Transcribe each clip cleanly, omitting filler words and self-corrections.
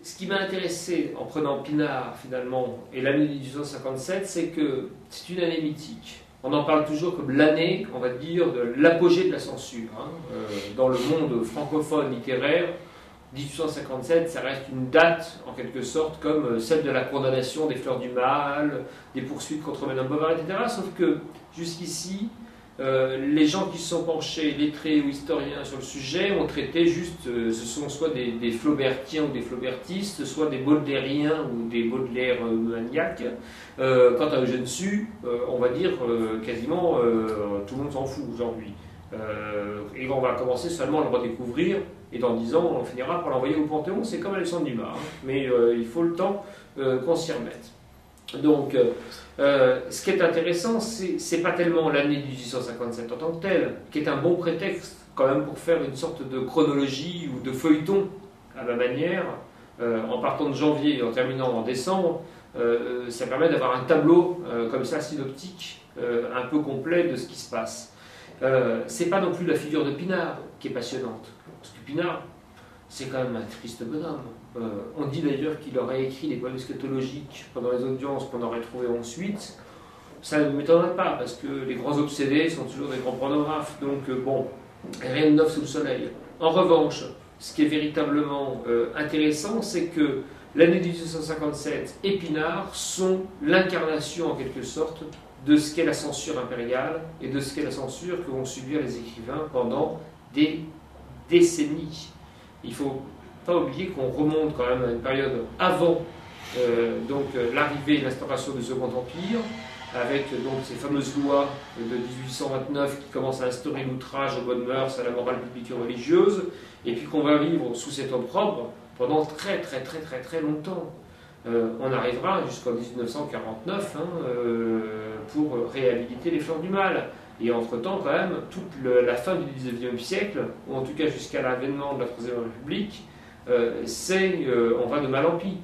ce qui m'a intéressé en prenant Pinard, finalement, et l'année 1857, c'est que c'est une année mythique. On en parle toujours comme l'année, on va dire, de l'apogée de la censure. Dans le monde francophone littéraire, 1857, ça reste une date, en quelque sorte, comme celle de la condamnation des Fleurs du Mal, des poursuites contre Madame Bovary, etc. Sauf que, jusqu'ici, les gens qui se sont penchés, lettrés ou historiens sur le sujet, ont traité juste, ce sont soit des Flaubertiens ou des Flaubertistes, soit des Baudelairiens ou des Baudelaire maniaques. Quant à Eugène Sue, on va dire quasiment tout le monde s'en fout aujourd'hui. Et on va commencer seulement à le redécouvrir, et dans 10 ans, on finira par l'envoyer au Panthéon. C'est comme Alexandre Dumas, mais il faut le temps qu'on s'y remette. Donc, ce qui est intéressant, c'est pas tellement l'année 1857 en tant que telle, qui est un bon prétexte quand même pour faire une sorte de chronologie ou de feuilleton à ma manière, en partant de janvier et en terminant en décembre. Ça permet d'avoir un tableau comme ça, synoptique, un peu complet de ce qui se passe. C'est pas non plus la figure de Pinard qui est passionnante, parce que Pinard, c'est quand même un triste bonhomme. On dit d'ailleurs qu'il aurait écrit des poèmes eschatologiques pendant les audiences qu'on aurait trouvées ensuite. Ça ne m'étonnerait pas, parce que les grands obsédés sont toujours des grands pornographes, donc bon, rien de neuf sous le soleil. En revanche, ce qui est véritablement intéressant, c'est que l'année 1857 et Pinard sont l'incarnation, en quelque sorte, de ce qu'est la censure impériale et de ce qu'est la censure que vont subir les écrivains pendant des décennies. Il ne faut pas oublier qu'on remonte quand même à une période avant l'arrivée et l'instauration du Second Empire, avec donc ces fameuses lois de 1829 qui commencent à instaurer l'outrage aux bonnes mœurs, à la morale publique et religieuse, et puis qu'on va vivre sous cet opprobre pendant très longtemps. On arrivera jusqu'en 1949 pour réhabiliter les Fleurs du Mal. Et entre-temps, quand même, toute la fin du XIXe siècle, ou en tout cas jusqu'à l'avènement de la Troisième République, on va de mal en pis.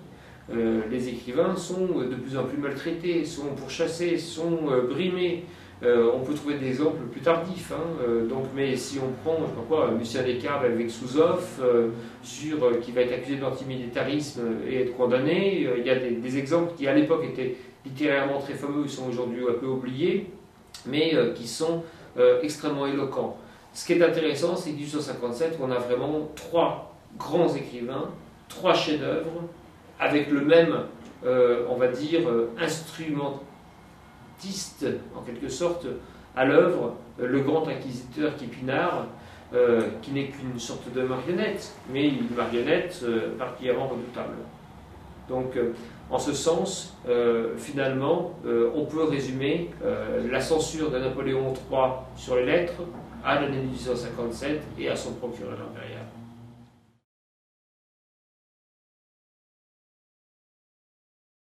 Les écrivains sont de plus en plus maltraités, sont pourchassés, sont brimés. On peut trouver des exemples plus tardifs. Mais si on prend, je sais pas quoi, Lucien Descaves avec Souzoff, qui va être accusé d'antimilitarisme et être condamné, il y a des exemples qui à l'époque étaient littérairement très fameux, ils sont aujourd'hui un peu oubliés, mais qui sont extrêmement éloquents. Ce qui est intéressant, c'est que 1857, on a vraiment 3 grands écrivains, 3 chefs-d'œuvre, avec le même, on va dire, instrumentiste, en quelque sorte, à l'œuvre, le grand inquisiteur qui est Pinard, qui n'est qu'une sorte de marionnette, mais une marionnette particulièrement redoutable. Donc, en ce sens, finalement, on peut résumer la censure de Napoléon III sur les lettres à l'année 1857 et à son procureur impérial.